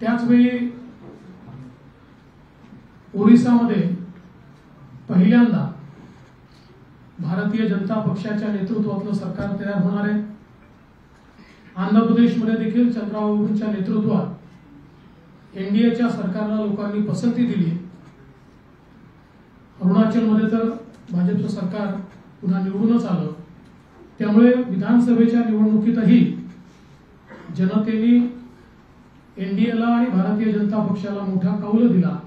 त्याचवेळी ओरिसामध्ये पहिल्यांदा भारतीय जनता पक्षाच्या नेतृत्वातलं सरकार तयार होणार आहे। आंध्र प्रदेशमध्ये देखील चंद्रबाबूंच्या नेतृत्वात एनडीएच्या सरकारला लोकांनी पसंती दिली। अरुणाचलमध्ये तर भाजपचं सरकार पुन्हा निवडूनच आलं। त्यामुळे विधानसभेच्या निवडणुकीतही जनतेने एनडीएला आणि भारतीय जनता पक्षाला मोठा कौल दिला।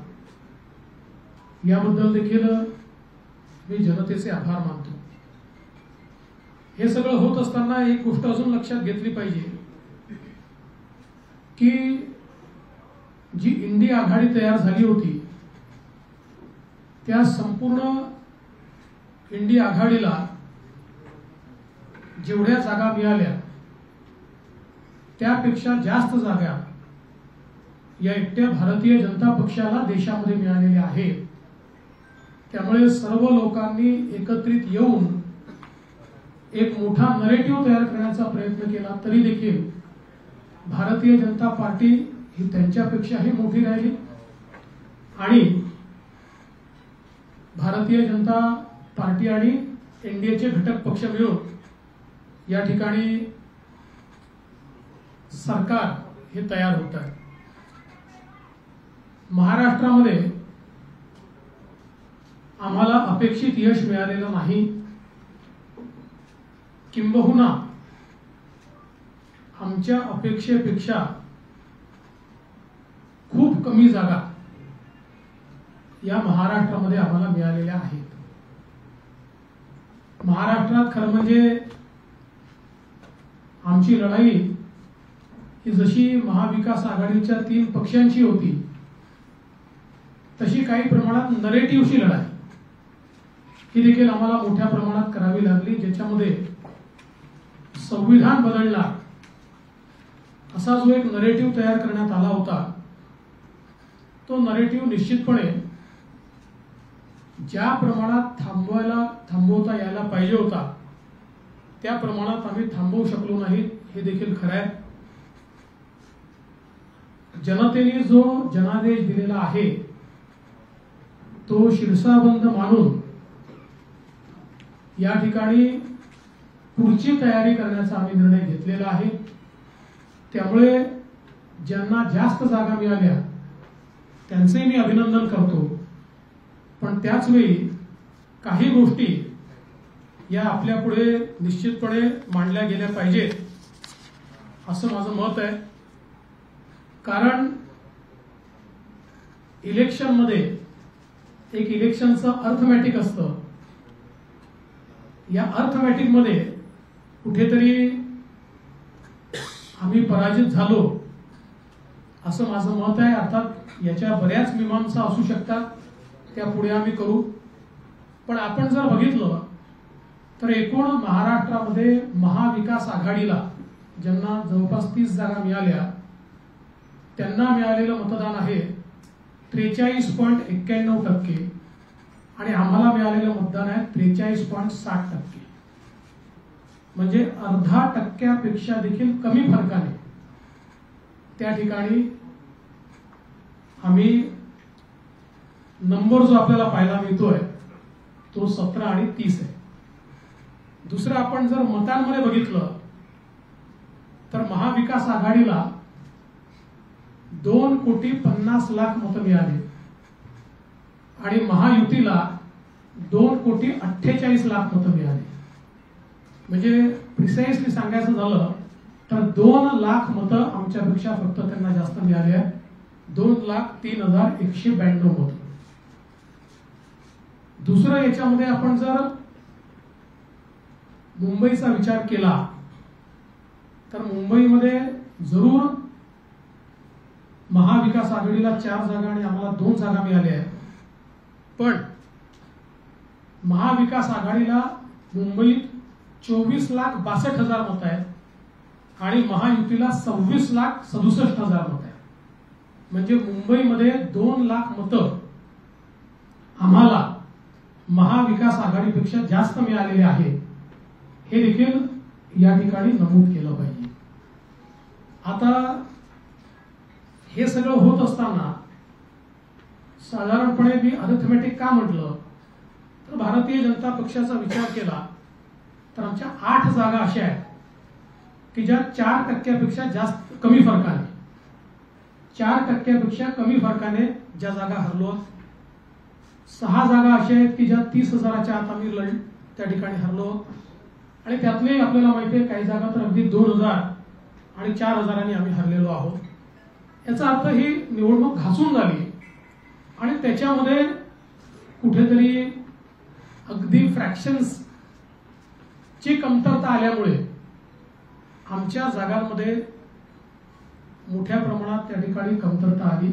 याबद्दल देखील मी जनतेचे आभार मानतो। हे सगळं होत असताना एक गोष्ट अजून लक्षात घेतली पाहिजे की जी इंडी आघाडी तयार झाली होती त्या संपूर्ण इंडी आघाडीला जेवढ्या जागा मिळाल्या त्यापेक्षा जास्त जागा या एकट्या भारतीय जनता पक्षाला देशामध्ये मिळालेल्या आहेत। त्यामुळे सर्व लोकांनी एकत्रित येऊन एक मोठा नरेटिव्ह तयार करण्याचा प्रयत्न केला तरी देखील भारतीय जनता पार्टी ही त्यांच्यापेक्षाही मोठी राहिली आणि भारतीय जनता पार्टी आणि एनडीएचे घटक पक्ष मिळून या ठिकाणी सरकार हे तयार होत आहे। महाराष्ट्रामध्ये आम्हाला अपेक्षित यश मिळालेलं नाही, किंबहुना आमच्या अपेक्षेपेक्षा खूप कमी जागा या महाराष्ट्रामध्ये आम्हाला मिळालेल्या आहेत। महाराष्ट्रात खरं म्हणजे आमची लढाई ही जशी महाविकास आघाडीच्या 3 पक्षांची होती तशी काही प्रमाणात नरेटिव्हची लढाई ही देखील आम्हाला मोठ्या प्रमाणात करावी लागली, ज्याच्यामध्ये संविधान बदलणार असा जो एक नरेटिव्ह तयार करण्यात आला होता तो नरेटिव्ह निश्चितपणे ज्या प्रमाणात थांबवता यायला पाहिजे होता त्या प्रमाणात आम्ही थांबवू शकलो नाही हे देखील खरं आहे। जनतेने जो जनादेश दिलेला आहे तो शिरसाबंद मानून या ठिकाणी पुढची तयारी करण्याचा आम्ही निर्णय घेतलेला आहे। त्यामुळे ज्यांना जास्त जागा मिळाल्या त्यांचे मी अभिनंदन करतो, पण त्याच वेळी काही गोष्टी या आपल्या पुढे निश्चितपणे मांडल्या गेल्या पाहिजेत असं माझं मत आहे। कारण इलेक्शनमध्ये एक इलेक्शनचं अर्थमॅटिक असतं, या अर्थमॅटिक मध्ये कुठेतरी आम्ही पराजित झालो असं माझं मत आहे। अर्थात याच्या बऱ्याच मीमांसा असू शकतात, त्या पुढे आम्ही करू, पण आपण जर बघितलं तर एकूण महाराष्ट्रामध्ये महाविकास आघाडीला ज्यांना जवळपास 30 जागा मिळाल्या त्यांना मिळालेलं मतदान आहे 43.91% आणि आम्हाला मिळालेलं मतदान आहे 43.60%, म्हणजे अर्धा टक्क्यापेक्षा देखील कमी फरकाने त्या ठिकाणी आम्ही नंबर जो आपल्याला पाहायला मिळतोय तो 17 आणि 30 आहे। दुसरं आपण जर मतांमध्ये बघितलं तर महाविकास आघाडीला 2,50,00,000 मतं मिळाली आणि महायुतीला 2,48,00,000 मतं मिळाली। म्हणजे प्रिसाइसली सांगायचं झालं तर 2,00,000 मतं आमच्यापेक्षा फक्त त्यांना जास्त मिळाली आहे, 2,03,192 मतं। दुसरं याच्यामध्ये आपण जर मुंबईचा विचार केला तर मुंबईमध्ये जरूर महाविकास आघाडीला 4 जागा आणि आम्हाला 2 जागा मिळाल्या आहेत, पण महाविकास आघाडीला मुंबईत 24,62,000 मतं आहेत आणि महायुतीला 26,67,000 मतं आहेत। म्हणजे मुंबईमध्ये 2,00,000 मतं आम्हाला महाविकास आघाडीपेक्षा जास्त मिळालेले आहेत, हे देखील या ठिकाणी नमूद केलं पाहिजे। आता हे सगळं होत असताना साधारणपणे मी अरिथमेटिक का म्हटलं तर भारतीय जनता पक्षाचा विचार केला तर आमच्या 8 जागा अशा आहेत की ज्या 4% जास्त कमी फरकाने 4% कमी फरकाने ज्या जागा हरलो. 6 जागा अशा आहेत की ज्या 30,000च्या आत आम्ही त्या ठिकाणी हरलो आणि त्यातले आपल्याला माहिती आहे काही जागा तर अगदी 2,000 आणि 4,000 आम्ही हरलेलो आहोत. याचा अर्थ ही निवडणूक घासून झाली आणि त्याच्यामध्ये कुठेतरी अगदी फ्रॅक्शन्स ची कमतरता आल्यामुळे आमच्या जागांमध्ये मोठ्या प्रमाणात त्या ठिकाणी कमतरता आली.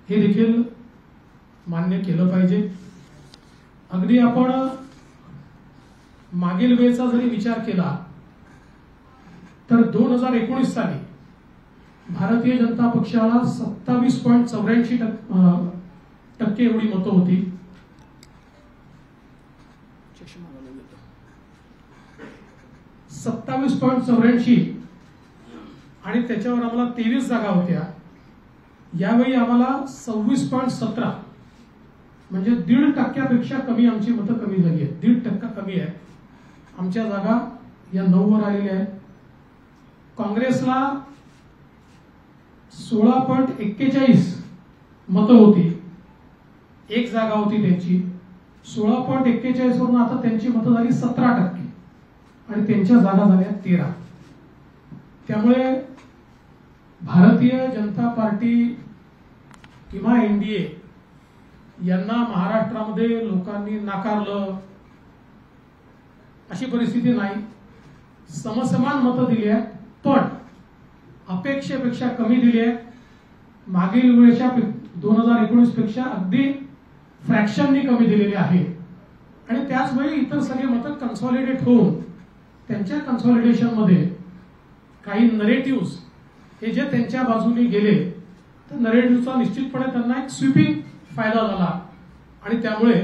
हे देखील मान्य केलं पाहिजे. अगदी आपण मागील वेळेचा जरी विचार केला तर 2019 साली भारतीय जनता पक्षाला 27.84% एवढी मतं होती. 27.84 आणि त्याच्यावर आम्हाला 23 जागा होत्या. यावेळी आम्हाला 26.17 म्हणजे 1.5% कमी आमची मतं कमी झाली आहेत. 1.5% कमी आहे. आमच्या जागा या 9 वर आलेल्या आहेत. काँग्रेसला 16.41 मतं होती. 1 जागा होती त्यांची. 16.41 वरून आता त्यांची मतं झाली 17% आणि त्यांच्या जागा झाल्या 13. त्यामुळे भारतीय जनता पार्टी किंवा एनडीए यांना महाराष्ट्रामध्ये लोकांनी नाकारलं अशी परिस्थिती नाही. समसमान मतं दिली आहेत पण अपेक्षेपेक्षा कमी दिली आहे. मागील वेळेच्या 2019 पेक्षा अगदी फ्रॅक्शननी कमी दिलेली आहे आणि त्याचवेळी इतर सगळे मतं कन्सॉलिडेट होऊन त्यांच्या कन्सॉलिडेशन मध्ये काही नरेटिव्ह हे जे त्यांच्या बाजूने गेले तर नरेटिव्हचा निश्चितपणे त्यांना एक स्वीपिंग फायदा झाला आणि त्यामुळे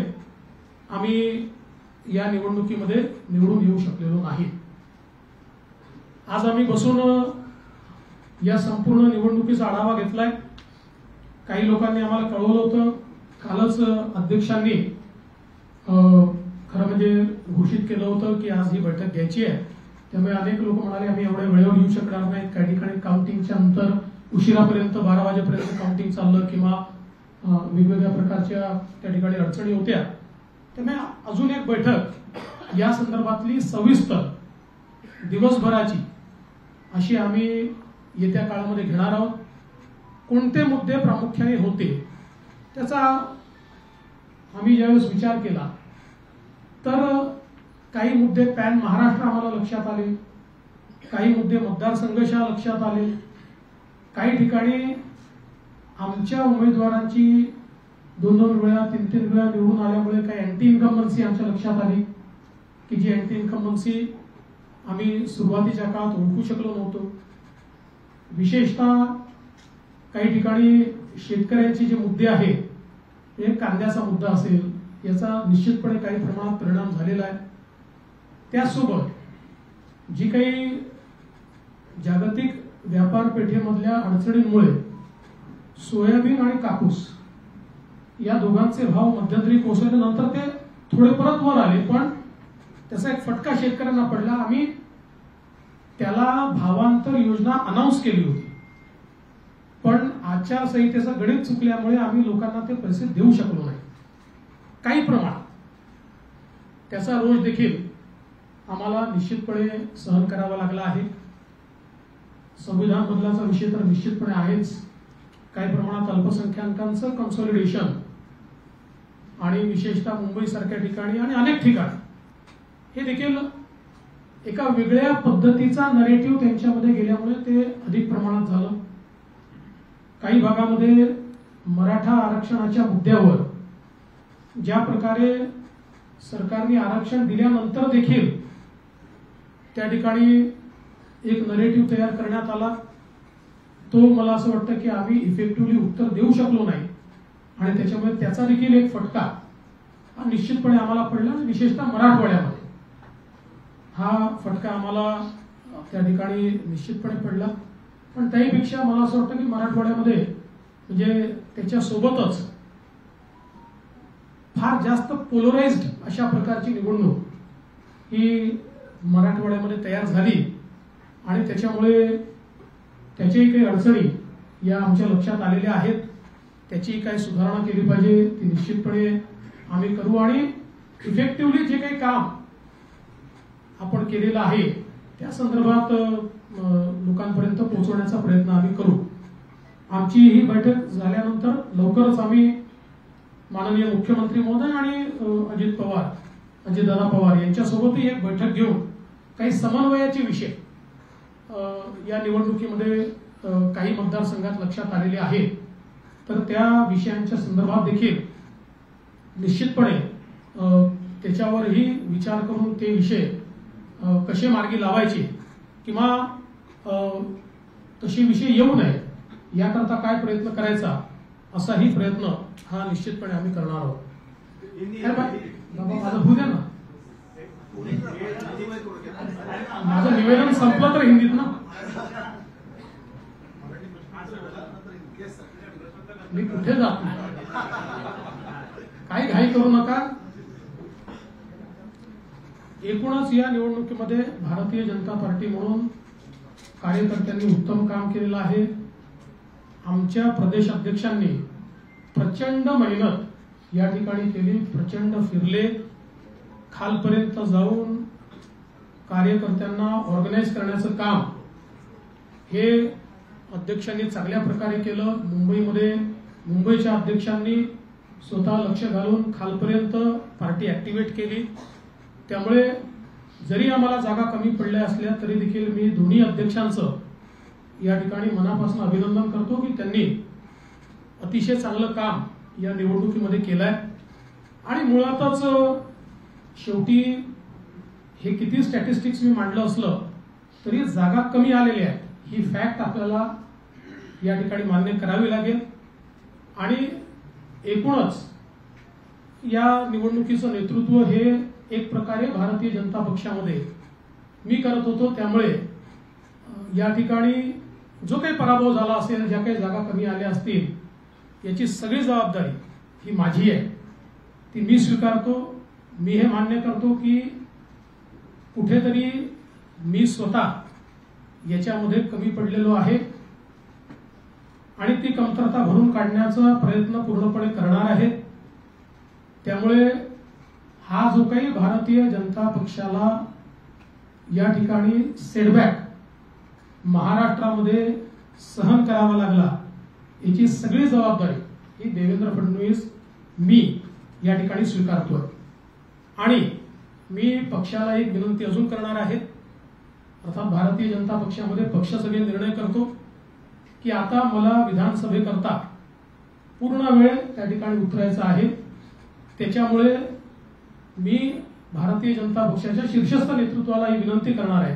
आम्ही या निवडणुकीमध्ये निवडून येऊ शकलेलो नाही. आज आम्ही बसून या संपूर्ण निवडणुकीचा आढावा घेतलाय. काही लोकांनी आम्हाला कळवलं होतं. कालच अध्यक्षांनी खरं म्हणजे घोषित केलं होतं की आज ही बैठक घ्यायची आहे. त्यामुळे अनेक लोक म्हणाले आम्ही एवढ्या वेळेवर येऊ शकणार नाही. काही ठिकाणी काउंटिंगच्या नंतर उशिरापर्यंत 12 वाजेपर्यंत काउंटिंग चाललं किंवा वेगवेगळ्या प्रकारच्या त्या ठिकाणी अडचणी होत्या. त्यामुळे अजून एक बैठक या संदर्भातली सविस्तर दिवसभराची अशी आम्ही येत्या काळामध्ये घेणार आहोत. कोणते मुद्दे प्रामुख्याने होते त्याचा आम्ही ज्यावेळेस विचार केला तर काही मुद्दे पॅन महाराष्ट्र आम्हाला लक्षात आले. काही मुद्दे मतदारसंघशः लक्षात आले. काही ठिकाणी आमच्या उमेदवारांची 2-2 वेळा 3-3 वेळा निवडून आल्यामुळे काही अँटी इन्कम्बन्सी आमच्या लक्षात आली की जी अँटी इन्कम्बन्सी आम्ही सुरुवातीच्या काळात ओळखू शकलो नव्हतो. विशेषतः काही ठिकाणी शेतकऱ्यांचे जे मुद्दे आहेत हे कांद्याचा मुद्दा असेल याचा निश्चितपणे काही प्रमाणात परिणाम झालेला आहे. त्यासोबत जी काही जागतिक व्यापार पेठेमधल्या अडचणींमुळे सोयाबीन आणि कापूस या दोघांचे भाव मध्यंतरी कोसळल्यानंतर ते थोडे परत वर आले पण त्याचा एक फटका शेतकऱ्यांना पडला. आम्ही त्याला भावांतर योजना अनाऊन्स केली होती पण आचारसंहितेचं गणित चुकल्यामुळे आम्ही लोकांना ते पैसे देऊ शकलो नाही. काही प्रमाणात त्याचा रोष देखील आम्हाला निश्चितपणे सहन करावा लागला आहे. संविधान बदलाचा विषय तर निश्चितपणे आहेच. काही प्रमाणात अल्पसंख्याकांचं कन्सॉलिडेशन आणि विशेषतः मुंबई सारख्या ठिकाणी आणि अनेक ठिकाणी हे देखील एका वेगळ्या पद्धतीचा नरेटिव्ह त्यांच्यामध्ये गेल्यामुळे ते अधिक प्रमाणात झालं. काही भागामध्ये मराठा आरक्षणाच्या मुद्द्यावर ज्या प्रकारे सरकारने आरक्षण दिल्यानंतर देखील त्या ठिकाणी एक नरेटिव्ह तयार करण्यात आला तो मला असं वाटतं की आम्ही इफेक्टिव्हली उत्तर देऊ शकलो नाही आणि त्याच्यामुळे त्याचा देखील एक फटका हा निश्चितपणे आम्हाला पडला. विशेषतः मराठवाड्यामध्ये हा फटका आम्हाला त्या ठिकाणी निश्चितपणे पडला. पण त्याहीपेक्षा मला असं वाटतं की मराठवाड्यामध्ये म्हणजे त्याच्यासोबतच फार जास्त पोलराइज्ड अशा प्रकारची निवडणूक ही मराठवाड्यामध्ये तयार झाली आणि त्याच्यामुळे त्याच्याही काही अडचणी या आमच्या लक्षात आलेल्या आहेत. त्याची काही सुधारणा केली पाहिजे ती निश्चितपणे आम्ही करू आणि इफेक्टिव्हली जे काही काम आपण केलेलं आहे त्या संदर्भात लोकांपर्यंत पोहोचवण्याचा प्रयत्न आम्ही करू. आमची ही बैठक झाल्यानंतर लवकरच आम्ही माननीय मुख्यमंत्री महोदय आणि अजितदादा पवार यांच्यासोबतही एक बैठक घेऊन काही समन्वयाचे विषय या निवडणुकीमध्ये काही मतदारसंघात लक्षात आलेले आहेत तर त्या विषयांच्या संदर्भात देखील निश्चितपणे त्याच्यावरही विचार करून ते विषय कसे मार्गी लावायचे किंवा तसे विषय येऊ नये याकरता काय प्रयत्न करायचा असाही प्रयत्न हा निश्चितपणे आम्ही करणार आहोत. माझं होऊ द्या ना, माझं निवेदन संपलं तर हिंदीत ना. मी कुठे जात नाही, काही घाई करू नका. एकूणच या निवडणुकीमध्ये भारतीय जनता पार्टी म्हणून कार्यकर्त्यांनी उत्तम काम केलेलं आहे. आमच्या प्रदेश अध्यक्षांनी प्रचंड मेहनत या ठिकाणी केली, प्रचंड फिरले, खालपर्यंत जाऊन कार्यकर्त्यांना ऑर्गनाइज करण्याचं काम हे अध्यक्षांनी चांगल्या प्रकारे केलं. मुंबईच्या अध्यक्षांनी स्वतः लक्ष घालून खालपर्यंत पार्टी ऍक्टिव्हेट केली. त्यामुळे जरी आम्हाला जागा कमी पडल्या असल्या तरी देखील मी दोन्ही अध्यक्षांचं या ठिकाणी मनापासून अभिनंदन करतो की त्यांनी अतिशय चांगलं काम या निवडणुकीमध्ये केलंय. आणि मुळातच शेवटी हे किती स्टॅटिस्टिक्स मी मांडलं असलं तरी जागा कमी आलेल्या आहेत ही फॅक्ट आपल्याला या ठिकाणी मान्य करावी लागेल. आणि एकूणच या निवडणुकीचं नेतृत्व हे एक प्रकारे भारतीय जनता पक्षामध्ये मी करत होतो. त्यामुळे या ठिकाणी जो काही पराभव झाला असेल, ज्या काही जागा कमी आल्या असतील याची सगळी जबाबदारी ही माझी आहे, ती मी स्वीकारतो. मी हे मान्य करतो की कुठेतरी मी स्वतः याच्यामध्ये कमी पडलेलो आहे आणि ती कमतरता भरून काढण्याचा प्रयत्न पूर्णपणे करणार आहे. त्यामुळे हा जो काही भारतीय जनता पक्षाला या ठिकाणी सेटबॅक महाराष्ट्रामध्ये सहन करावा लागला याची सगळी जबाबदारी ही देवेंद्र फडणवीस मी या ठिकाणी स्वीकारतोय. आणि मी पक्षाला एक विनंती अजून करणार आहे. अर्थात भारतीय जनता पक्षामध्ये पक्ष सगळे निर्णय करतो की आता मला विधानसभेकरता पूर्ण वेळ त्या ठिकाणी उतरायचा आहे. त्याच्यामुळे मी भारतीय जनता पक्षाच्या शीर्षस्थ नेतृत्वाला ही विनंती करणार आहे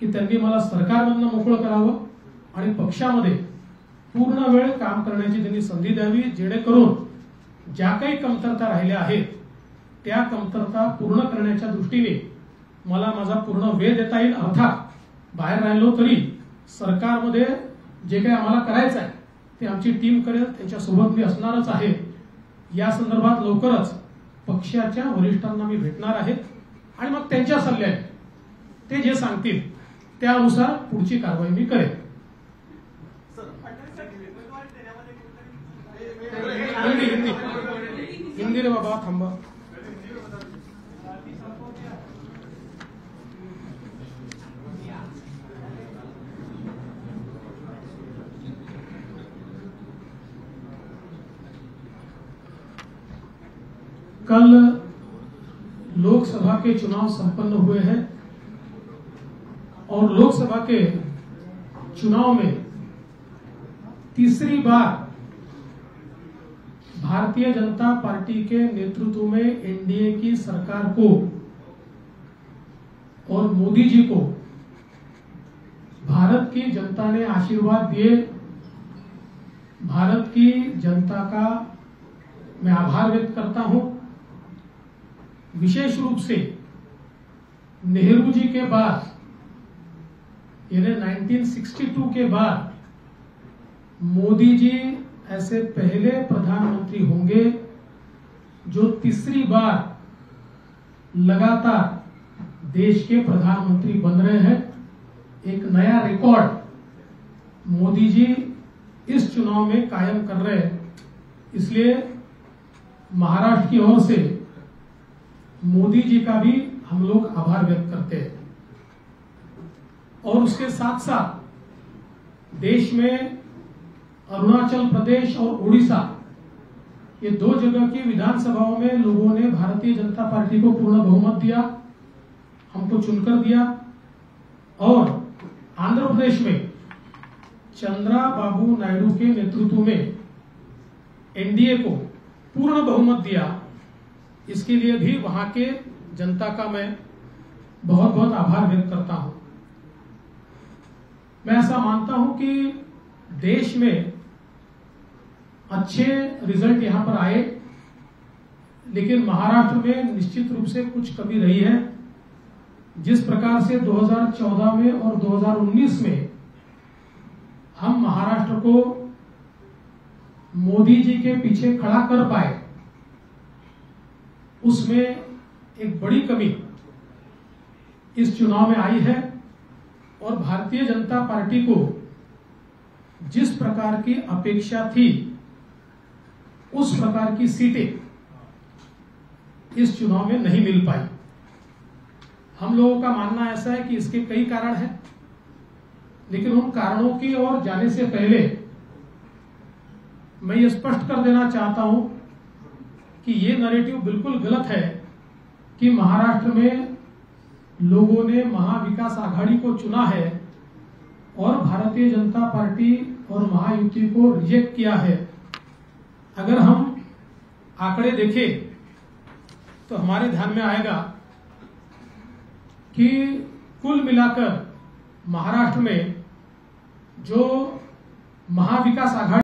की त्यांनी मला सरकारमधनं मोकळं करावं आणि पक्षामध्ये पूर्ण वेळ काम करण्याची त्यांनी संधी द्यावी, जेणेकरून ज्या काही कमतरता राहिल्या आहेत त्या कमतरता पूर्ण करण्याच्या दृष्टीने मला माझा पूर्ण वेळ देता येईल. अर्थात बाहेर राहिलो तरी सरकारमध्ये जे काही आम्हाला करायचं आहे ते आमची टीम करेल, त्यांच्यासोबत मी असणारच आहे. या संदर्भात लवकरच पक्षाच्या वरिष्ठांना मी भेटणार आहे आणि मग त्यांच्या सल्ल्याने ते जे सांगतील त्यानुसार पुढची कारवाई मी करेन. हिंदी रे बाबा, थांबा. कल लोकसभा के चुनाव संपन्न हुए हैं और लोकसभा के चुनाव में तीसरी बार भारतीय जनता पार्टी के नेतृत्व में एनडीए की सरकार को और मोदी जी को भारत की जनता ने आशीर्वाद दिए. भारत की जनता का मैं आभार व्यक्त करता हूं. विशेष रूप से नेहरू जी के बाद यानी 1962 के बाद मोदी जी ऐसे पहले प्रधानमंत्री होंगे जो तीसरी बार लगातार देश के प्रधानमंत्री बन रहे हैं। एक नया रिकॉर्ड मोदी जी इस चुनाव में कायम कर रहे हैं। इसलिए महाराष्ट्र की ओर से मोदी जी का भी हम लोग आभार व्यक्त करते हैं। और उसके साथ साथ देश में अरुणाचल प्रदेश और उड़ीसा ये दो जगह की विधानसभाओं में लोगों ने भारतीय जनता पार्टी को पूर्ण बहुमत दिया, हमको चुनकर दिया। और आंध्र प्रदेश में चंद्राबाबू नायडू के नेतृत्व में एनडीए को पूर्ण बहुमत दिया। इसके लिए भी वहां के जनता का मैं बहुत बहुत आभार व्यक्त करता हूं। मैं ऐसा मानता हूं कि देश में अच्छे रिजल्ट यहां पर आए, लेकिन महाराष्ट्र में निश्चित रूप से कुछ कमी रही है। जिस प्रकार से 2014 में और 2019 में हम महाराष्ट्र को मोदी जी के पीछे खड़ा कर पाए, उसमें एक बड़ी कमी इस चुनाव में आई है। और भारतीय जनता पार्टी को जिस प्रकार की अपेक्षा थी उस प्रकार की सीटें इस चुनाव में नहीं मिल पाई। हम लोगों का मानना ऐसा है कि इसके कई कारण हैं, लेकिन उन कारणों की ओर जाने से पहले मैं ये स्पष्ट कर देना चाहता हूं कि ये नैरेटिव बिल्कुल गलत है कि महाराष्ट्र में लोगों ने महाविकास आघाड़ी को चुना है और भारतीय जनता पार्टी और महायुति को रिजेक्ट किया है। अगर हम आंकड़े देखें तो हमारे ध्यान में आएगा कि कुल मिलाकर महाराष्ट्र में जो महाविकास आघाड़ी